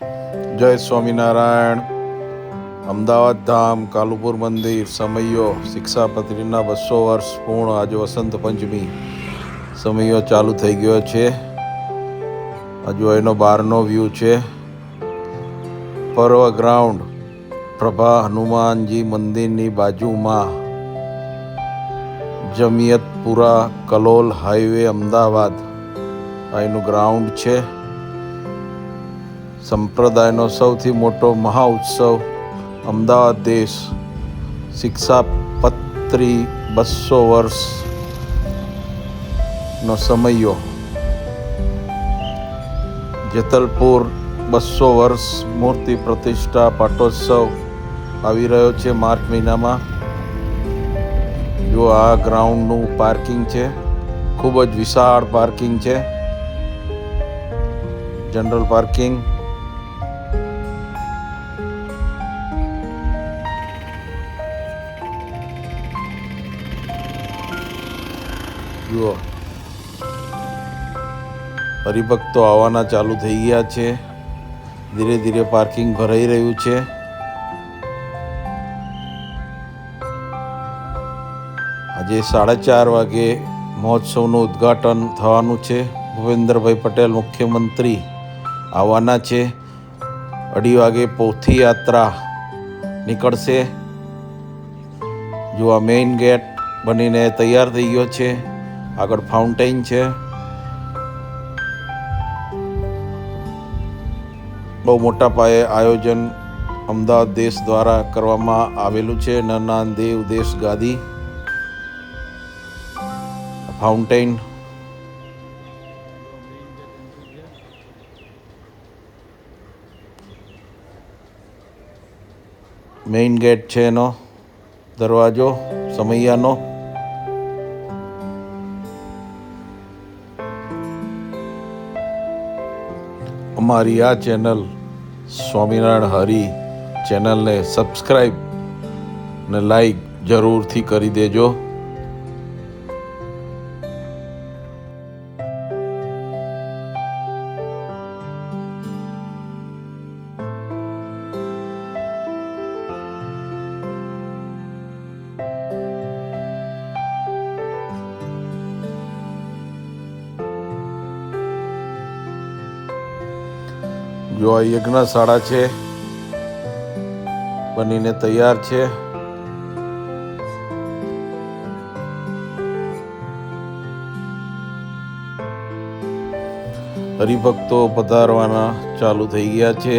જય સ્વામિનારાયણ. અમદાવાદ ધામ કાલુપુર મંદિર સમયો શિક્ષાપત્રીના 200 વર્ષ પૂર્ણ. આજે વસંત પંચમી. સમયો ચાલુ થઈ ગયો છે. હજુ એનો બહારનો વ્યૂ છે. પર્વ ગ્રાઉન્ડ પ્રભા હનુમાનજી મંદિરની બાજુમાં જમિયતપુરા કલોલ હાઈવે અમદાવાદ આ એનું ગ્રાઉન્ડ છે. સંપ્રદાયનો સૌથી મોટો મહાઉત્સવ અમદાવાદ દેશ શિક્ષાપત્રી 200 વર્ષનો સમયો. જેતલપુર 200 વર્ષ મૂર્તિ પ્રતિષ્ઠા પાટોત્સવ આવી રહ્યો છે માર્ચ મહિનામાં. જો આ ગ્રાઉન્ડનું પાર્કિંગ છે, ખૂબ જ વિશાળ પાર્કિંગ છે, જનરલ પાર્કિંગ. જુઓ, હરિભક્તો આવવાના ચાલુ થઈ ગયા છે. ધીરે ધીરે પાર્કિંગ ભરાઈ રહ્યું છે. આજે 4:30 વાગે મહોત્સવનું ઉદ્ઘાટન થવાનું છે. ભૂપેન્દ્રભાઈ પટેલ મુખ્યમંત્રી આવવાના છે. 2:30 વાગે પોથી યાત્રા નીકળશે. જો આ મેઇન ગેટ બનીને તૈયાર થઈ ગયો છે. આગળ ફાઉન્ટેન છે. બહુ મોટા પાયે આયોજન અમદાવાદ દેશ દ્વારા કરવામાં આવેલું છે. નરના દેવ દેશ ગાદી ફાઉન્ટેન. મેઇન ગેટ છે એનો દરવાજો સમૈયાનો. અમારી આ ચેનલ સ્વામિનારાયણ હરિ ચેનલને સબસ્ક્રાઈબ ને લાઈક જરૂરથી કરી દેજો. જો આ યજ્ઞશાળા છે, બનીને તૈયાર છે. હરિભક્તો પધારવાના ચાલુ થઈ ગયા છે.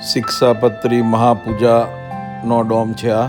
શિક્ષાપત્રી મહાપૂજાનો ડોમ છે આ.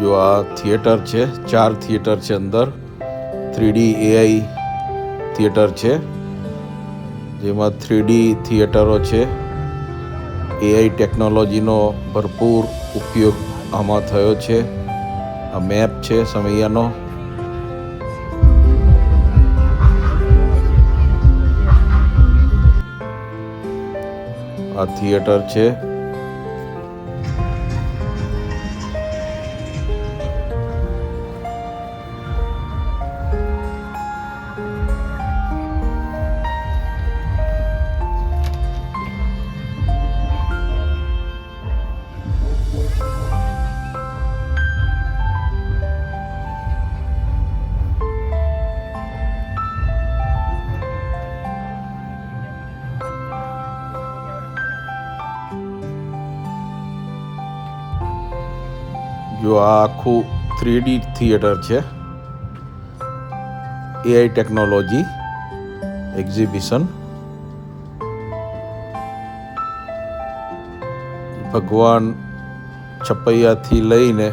જો આ થિયેટર છે, 4 થિયેટર છે અંદર. 3D AI થિયેટર છે, જેમાં 3D થિયેટરો છે. AI ટેકનોલોજીનો ભરપૂર ઉપયોગ આમાં થયો છે. આ મેપ છે સમૈયાનો. આ થિયેટર છે. જો આ આખું 3D થિયેટર છે. AI technology exhibition. ભગવાન છપૈયાથી લઈને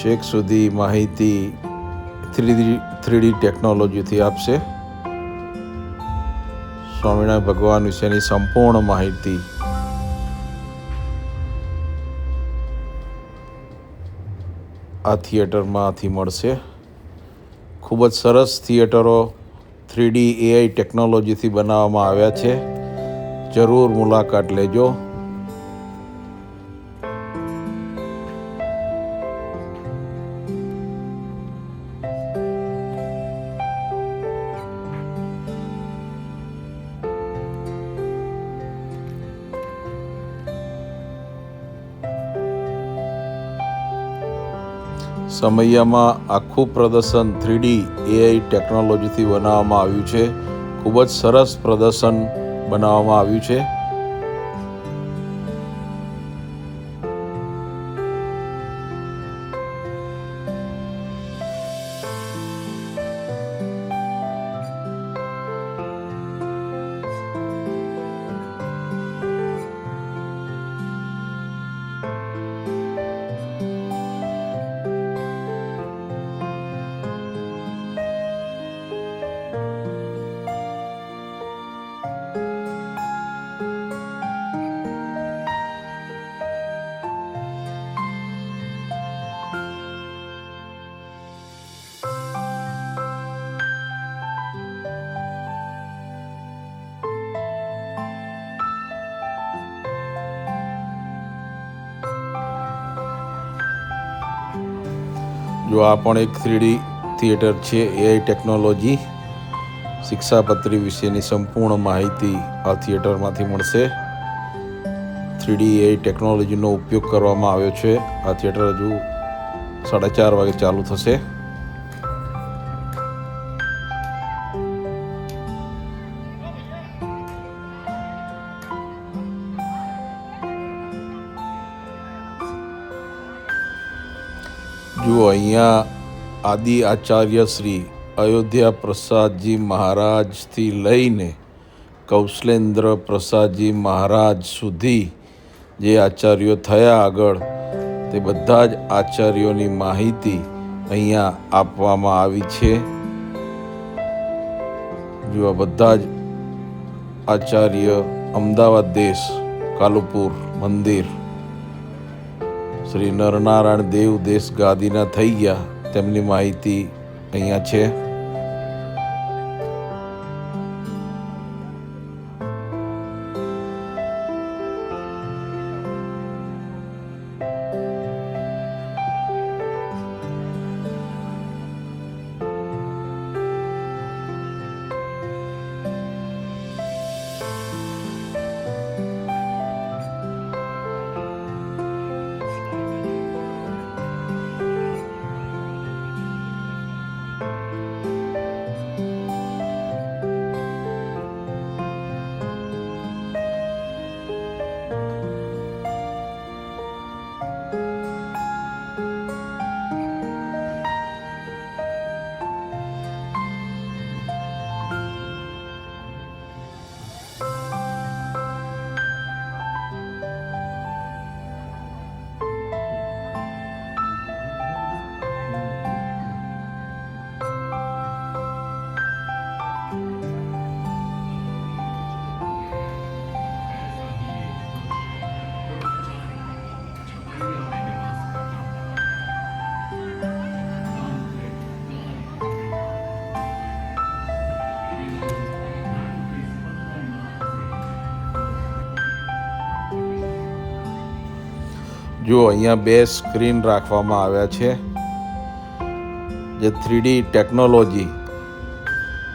છેક સુધી માહિતી 3D ટેકનોલોજીથી આપશે. સ્વામિનારાયણ ભગવાન વિશેની સંપૂર્ણ માહિતી આ થિયેટરમાંથી મળશે. ખૂબ જ સરસ થિયેટરો 3D AI ટેકનોલોજીથી બનાવવામાં આવ્યા છે. જરૂર મુલાકાત લેજો. સમૈયામાં આખું પ્રદર્શન 3D AI ટેકનોલોજીથી બનાવવામાં આવ્યું છે. ખૂબ જ સરસ પ્રદર્શન બનાવવામાં આવ્યું છે. જો આ પણ એક 3D થિયેટર છે. AI ટેકનોલોજી શિક્ષાપત્રી વિશેની સંપૂર્ણ માહિતી આ થિયેટરમાંથી મળશે. 3D AI ટેકનોલોજીનો ઉપયોગ કરવામાં આવ્યો છે. આ થિયેટર હજુ 4:30 વાગે ચાલુ થશે. જુઓ અહીંયા આદિ આચાર્ય શ્રી અયોધ્યા પ્રસાદજી મહારાજથી લઈને કૌશલેન્દ્ર પ્રસાદજી મહારાજ સુધી જે આચાર્યો થયા આગળ, તે બધા જ આચાર્યોની માહિતી અહીંયા આપવામાં આવી છે. જો બધા જ આચાર્ય અમદાવાદ દેશ કાલુપુર મંદિર શ્રી નરનારાયણ દેવ દેશ ગાદીના થઈ ગયા, તેમની માહિતી અહીંયા છે. જો અહીંયા 2 સ્ક્રીન રાખવામાં આવ્યા છે, જે 3D ટેકનોલોજી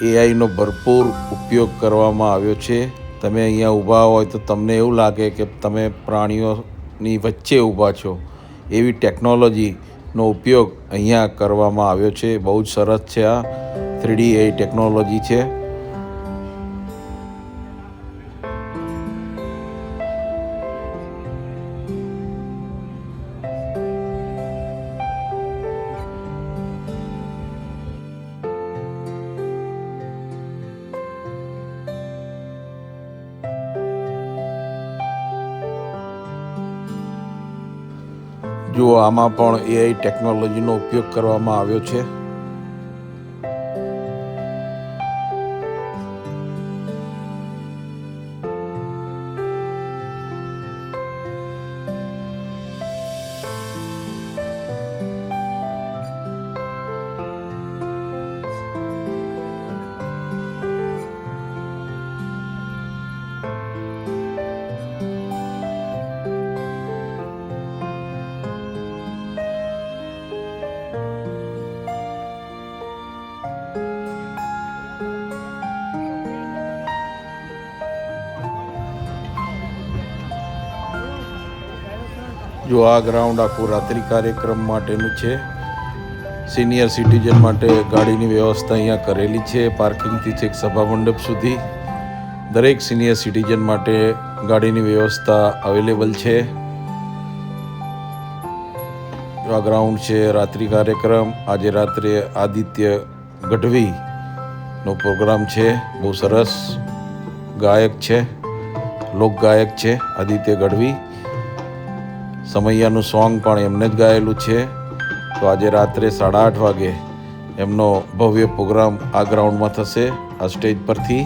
એઆઈનો ભરપૂર ઉપયોગ કરવામાં આવ્યો છે. તમે અહીંયા ઊભા હોય તો તમને એવું લાગે કે તમે પ્રાણીઓની વચ્ચે ઊભા છો, એવી ટેકનોલોજીનો ઉપયોગ અહીંયા કરવામાં આવ્યો છે. બહુ જ સરસ છે. આ 3D એઆઈ ટેકનોલોજી છે. જુઓ, આમાં પણ એઆઈ ટેકનોલોજીનો ઉપયોગ કરવામાં આવ્યો છે. જો આ ગ્રાઉન્ડ આખું રાત્રિ કાર્યક્રમ માટેનું છે. સિનિયર સિટીઝન માટે ગાડીની વ્યવસ્થા અહીંયા કરેલી છે. પાર્કિંગથી છેક સભા મંડપ સુધી દરેક સિનિયર સિટીઝન માટે ગાડીની વ્યવસ્થા અવેલેબલ છે. જો આ ગ્રાઉન્ડ છે રાત્રિ કાર્યક્રમ. આજે રાત્રે આદિત્ય ગઢવીનો પ્રોગ્રામ છે. બહુ સરસ ગાયક છે, લોકગાયક છે આદિત્ય ગઢવી. સમૈયાનું સોંગ પણ એમને જ ગાયેલું છે. તો આજે રાત્રે 8:30 વાગે એમનો ભવ્ય પ્રોગ્રામ આ ગ્રાઉન્ડમાં થશે, આ સ્ટેજ પરથી.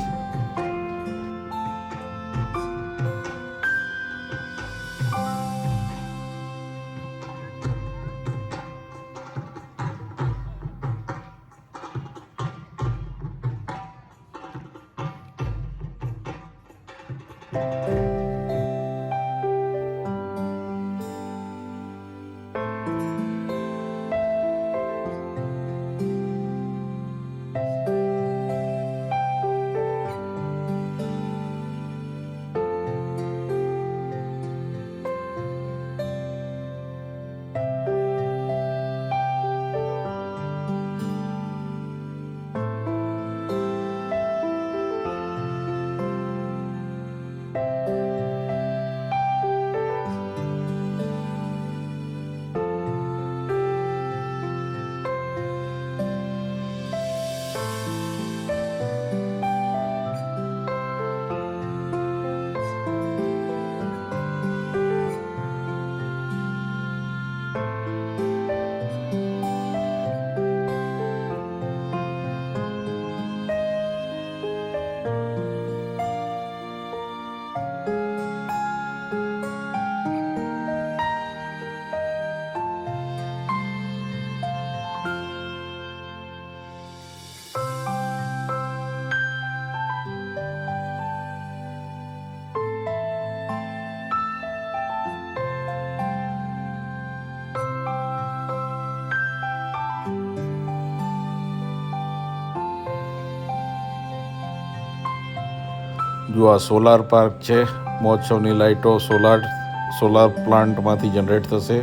જો આ સોલાર પાર્ક છે. મહોત્સવની લાઇટો સોલાર પ્લાન્ટમાંથી જનરેટ થશે.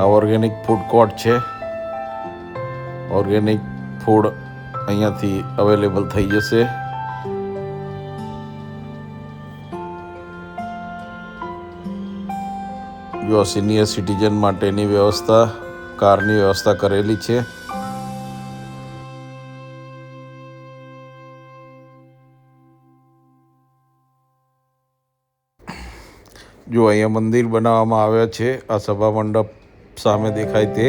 આ ઓર્ગેનિક ફૂડ કોર્ટ છે. ઓર્ગેનિક ફૂડ અહીંયાથી અવેલેબલ થઈ જશે. જો સિનિયર સિટીઝન માટેની વ્યવસ્થા, કારની વ્યવસ્થા કરેલી છે. જો અહીંયા મંદિર બનાવવામાં આવ્યા છે. આ સભા મંડપ સામે દેખાય તે.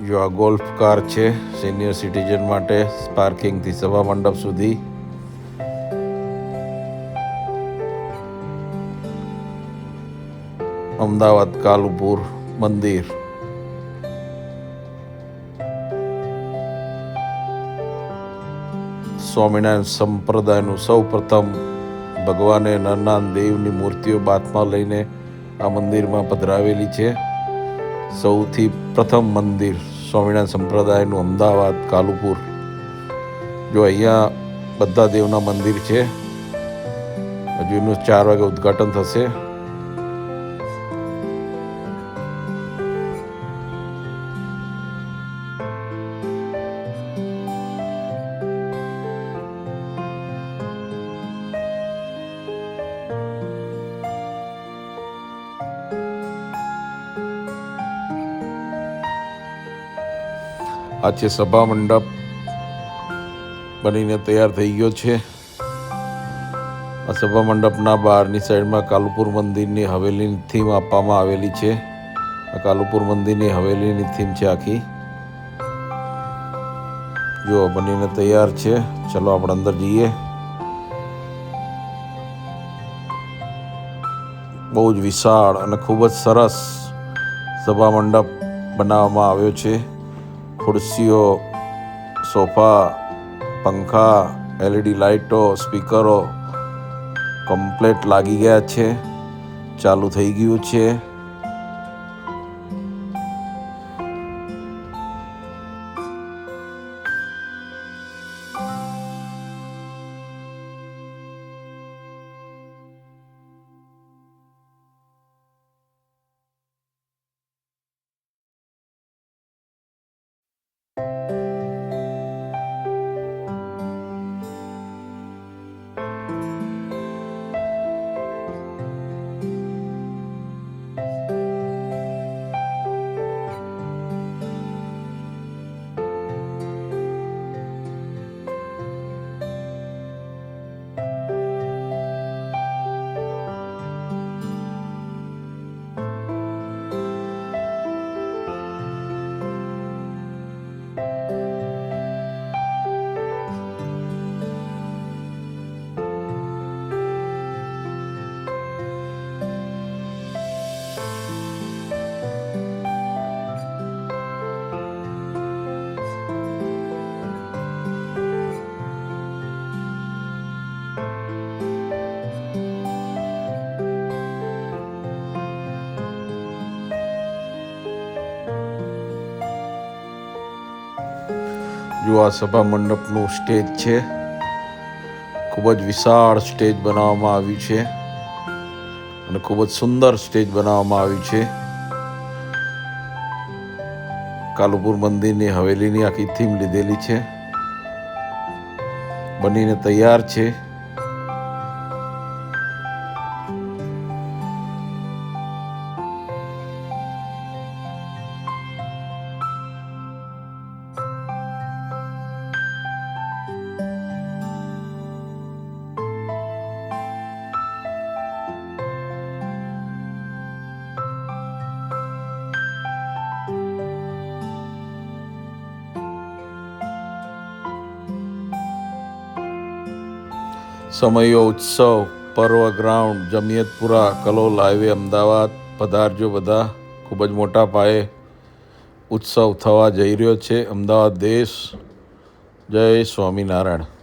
જો આ ગોલ્ફ કાર છે સિનિયર સિટીઝન માટે, પાર્કિંગથી સભા મંડપ સુધી. અમદાવાદ કાલુપુર મંદિર. સ્વામિનારાયણ સંપ્રદાયનું સૌ પ્રથમ ભગવાને નરના દેવની મૂર્તિઓ બાથમાં લઈને આ મંદિરમાં પધરાવેલી છે. સૌથી પ્રથમ મંદિર સ્વામિનારાયણ સંપ્રદાયનું અમદાવાદ કાલુપુર. જો અહીંયા બધા દેવના મંદિર છે. હજુ એનું 4 વાગે ઉદ્ઘાટન થશે. આ છે સભા મંડપ, બનીને તૈયાર થઈ ગયો છે. આ સભા મંડપના બહારની સાઈડમાં કાલુપુર મંદિરની હવેલીની થીમ આપવામાં આવેલી છે. આ કાલુપુર મંદિરની હવેલીની થીમ છે આખી. જો બનીને તૈયાર છે. ચલો આપણે અંદર જઈએ. બહુ જ વિશાળ અને ખૂબ જ સરસ સભા મંડપ બનાવવામાં આવ્યો છે. ખુરશીઓ, સોફા, પંખા, LED લાઇટો, સ્પીકરો કમ્પ્લેટ લાગી ગયા છે. ચાલુ થઈ ગયું છે. જો આ સભા મંડપનું સ્ટેજ છે. ખૂબ જ વિશાળ સ્ટેજ બનાવવામાં આવ્યું છે અને ખૂબ જ સુંદર સ્ટેજ બનાવવામાં આવ્યું છે. કાલુપુર મંદિરની હવેલીની આખી થીમ લીધેલી છે. બનીને તૈયાર છે. સમયો ઉત્સવ પર્વ ગ્રાઉન્ડ, જમિયતપુરા, કલોલ હાઈવે, અમદાવાદ. પધારજો બધા. ખૂબ જ મોટા પાયે ઉત્સવ થવા જઈ રહ્યો છે અમદાવાદ દેશ. જય સ્વામિનારાયણ.